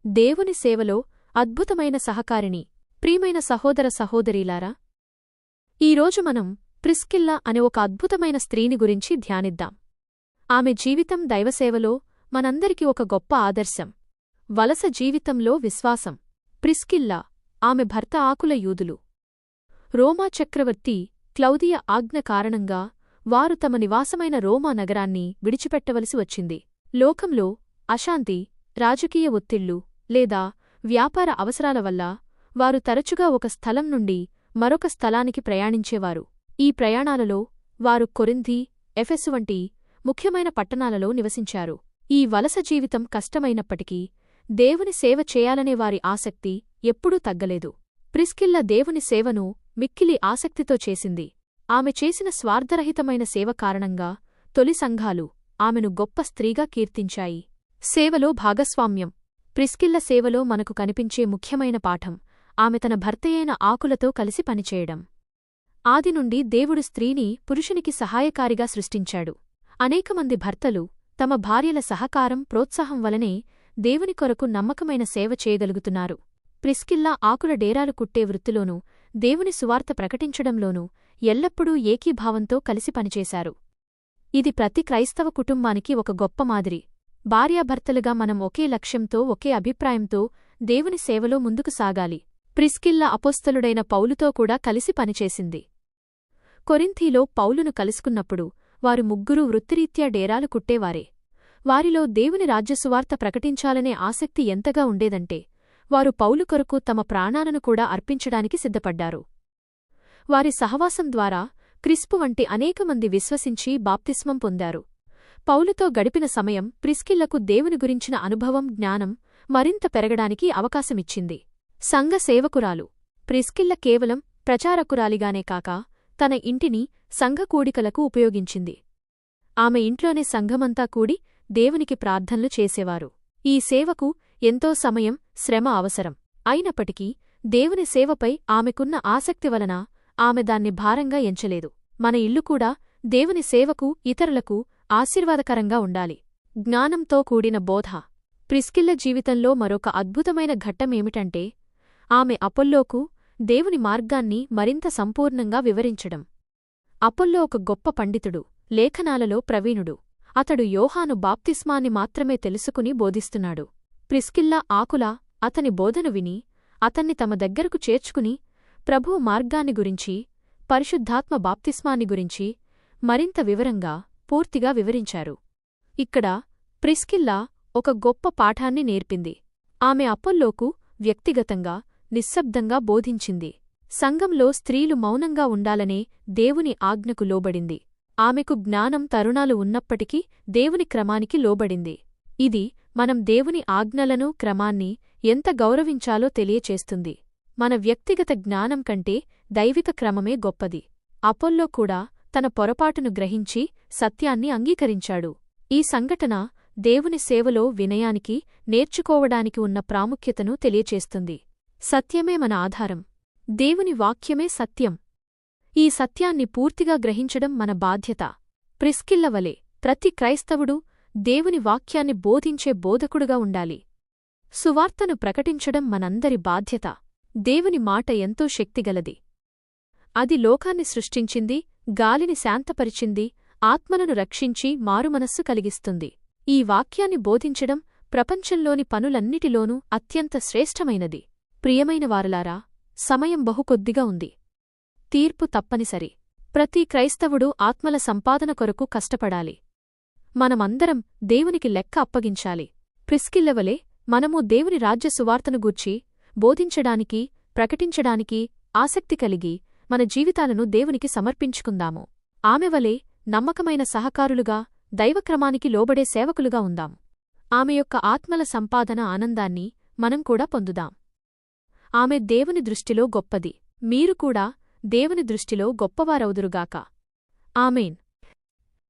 దేవుని సేవలో అద్భుతమైన సహకారిణి. ప్రియమైన సహోదర సహోదరీలారా, ఈరోజు మనం ప్రిస్కిల్లా అనే ఒక అద్భుతమైన స్త్రీని గురించి ధ్యానిద్దాం. ఆమె జీవితం దైవసేవలో మనందరికీ ఒక గొప్ప ఆదర్శం. వలస జీవితంలో విశ్వాసం. ప్రిస్కిల్లా, ఆమె భర్త ఆకుల యూదులు. రోమా చక్రవర్తి క్లౌదియ ఆజ్ఞ కారణంగా వారు తమ నివాసమైన రోమా నగరాన్ని విడిచిపెట్టవలసి వచ్చింది. లోకంలో అశాంతి, రాజకీయ ఒత్తిళ్లు లేదా వ్యాపార అవసరాల వల్ల వారు తరచుగా ఒక స్థలం నుండి మరొక స్థలానికి ప్రయాణించేవారు. ఈ ప్రయాణాలలో వారు కొరింథీ, ఎఫెసు వంటి ముఖ్యమైన పట్టణాలలో నివసించారు. ఈ వలస జీవితం కష్టమైనప్పటికీ దేవుని సేవ చేయాలనే వారి ఆసక్తి ఎప్పుడూ తగ్గలేదు. ప్రిస్కిల్లా దేవుని సేవను మిక్కిలి ఆసక్తితో చేసింది. ఆమె చేసిన స్వార్థరహితమైన సేవ కారణంగా తొలి సంఘాలు ఆమెను గొప్ప స్త్రీగా కీర్తించాయి. సేవలో భాగస్వామ్యం. ప్రిస్కిల్లా సేవలో మనకు కనిపించే ముఖ్యమైన పాఠం ఆమె తన భర్తయైన ఆకులతో కలిసి పనిచేయడం. ఆదినుండి దేవుడు స్త్రీని పురుషునికి సహాయకారిగా సృష్టించాడు. అనేకమంది భర్తలు తమ భార్యల సహకారం, ప్రోత్సాహం వలనే దేవుని కొరకు నమ్మకమైన సేవ చేయగలుగుతున్నారు. ప్రిస్కిల్లా ఆకుల డేరాలు కుట్టే వృత్తిలోనూ దేవుని సువార్త ప్రకటించడంలోనూ ఎల్లప్పుడూ ఏకీభావంతో కలిసి పనిచేశారు. ఇది ప్రతి క్రైస్తవ కుటుంబానికి ఒక గొప్ప మాదిరి. భార్యాభర్తలుగా మనం ఒకే లక్ష్యంతో, ఒకే అభిప్రాయంతో దేవుని సేవలో ముందుకు సాగాలి. ప్రిస్కిల్లా అపోస్తలుడైన పౌలుతో కూడా కలిసి పనిచేసింది. కొరింథీలో పౌలును కలుసుకున్నప్పుడు వారు ముగ్గురూ వృత్తిరీత్యా డేరాలు కుట్టేవారే. వారిలో దేవుని రాజ్యసువార్త ప్రకటించాలనే ఆసక్తి ఎంతగా ఉండేదంటే వారు పౌలు కొరకు తమ ప్రాణాలను కూడా అర్పించడానికి సిద్ధపడ్డారు. వారి సహవాసం ద్వారా క్రిస్పు వంటి అనేకమంది విశ్వసించి బాప్తిస్మం పొందారు. పౌలుతో గడిపిన సమయం ప్రిస్కిల్లకు దేవుని గురించిన అనుభవం, జ్ఞానం మరింత పెరగడానికి అవకాశమిచ్చింది. సంఘ సేవకురాలు. ప్రిస్కిల్ల కేవలం ప్రచారకురాలిగానే కాక తన ఇంటిని సంఘ కూడికలకు ఉపయోగించింది. ఆమె ఇంట్లోనే సంఘమంతా కూడి దేవునికి ప్రార్థనలు చేసేవారు. ఈ సేవకు ఎంతో సమయం, శ్రమ అవసరం. అయినప్పటికీ దేవుని సేవపై ఆమెకున్న ఆసక్తి వలన ఆమె దాన్ని భారంగా ఎంచలేదు. మన ఇల్లు కూడా దేవుని సేవకు, ఇతరులకు ఆశీర్వాదకరంగా ఉండాలి. జ్ఞానంతో కూడిన బోధ. ప్రిస్కిల్ల జీవితంలో మరొక అద్భుతమైన ఘట్టమేమిటంటే ఆమె అపొల్లోకు దేవుని మార్గాన్ని మరింత సంపూర్ణంగా వివరించడం. అపొల్లో ఒక గొప్ప పండితుడు, లేఖనాలలో ప్రవీణుడు. అతడు యోహాను బాప్తిస్మాన్ని మాత్రమే తెలుసుకుని బోధిస్తున్నాడు. ప్రిస్కిల్లా ఆకుల అతని బోధను విని అతన్ని తమ దగ్గరకు చేర్చుకుని ప్రభువు మార్గాన్ని గురించి, పరిశుద్ధాత్మ బాప్తిస్మాన్ని గురించి మరింత వివరంగా, పూర్తిగా వివరించారు. ఇక్కడ ప్రిస్కిల్లా ఒక గొప్ప పాఠాన్ని నేర్పింది. ఆమె అపొల్లోకు వ్యక్తిగతంగా, నిశ్శబ్దంగా బోధించింది. సంఘంలో స్త్రీలు మౌనంగా ఉండాలనే దేవుని ఆజ్ఞకు లోబడింది. ఆమెకు జ్ఞానం, తరుణాలు ఉన్నప్పటికీ దేవుని క్రమానికి లోబడింది. ఇది మనం దేవుని ఆజ్ఞలను, క్రమాన్ని ఎంత గౌరవించాలో తెలియచేస్తుంది. మన వ్యక్తిగత జ్ఞానం కంటే దైవిక క్రమమే గొప్పది. అపొల్లో కూడా తన పొరపాటును గ్రహించి సత్యాన్ని అంగీకరించాడు. ఈ సంఘటన దేవుని సేవలో వినయానికి, నేర్చుకోవడానికి ఉన్న ప్రాముఖ్యతను తెలియచేస్తుంది. సత్యమే మన ఆధారం. దేవుని వాక్యమే సత్యం. ఈ సత్యాన్ని పూర్తిగా గ్రహించడం మన బాధ్యత. ప్రిస్కిల్ల వలె ప్రతి క్రైస్తవుడు దేవుని వాక్యాన్ని బోధించే బోధకుడుగా ఉండాలి. సువార్తను ప్రకటించడం మనందరి బాధ్యత. దేవుని మాట ఎంతో శక్తిగలది. అది లోకాన్ని సృష్టించింది, గాలిని శాంతపరిచింది, ఆత్మలను రక్షించి మారుమనస్సు కలిగిస్తుంది. ఈ వాక్యాన్ని బోధించడం ప్రపంచంలోని పనులన్నిటిలోనూ అత్యంత శ్రేష్టమైనది. ప్రియమైన వారలారా, సమయం బహుకొద్దిగా ఉంది. తీర్పు తప్పనిసరి. ప్రతి క్రైస్తవుడు ఆత్మల సంపాదన కొరకు కష్టపడాలి. మనమందరం దేవునికి లెక్క అప్పగించాలి. ప్రిస్కిల్లవలే మనము దేవుని రాజ్య సువార్తను గూర్చి బోధించడానికి, ప్రకటించడానికి ఆసక్తి కలిగి మన జీవితాలను దేవునికి సమర్పించుకుందాము. ఆమెవలే నమ్మకమైన సహకారులుగా, దైవక్రమానికి లోబడే సేవకులుగా ఉందాం. ఆమె యొక్క ఆత్మల సంపాదన ఆనందాన్ని మనం కూడా పొందుదాం. ఆమె దేవుని దృష్టిలో గొప్పది. మీరు కూడా దేవుని దృష్టిలో గొప్పవారవుదురుగాక. ఆమేన్.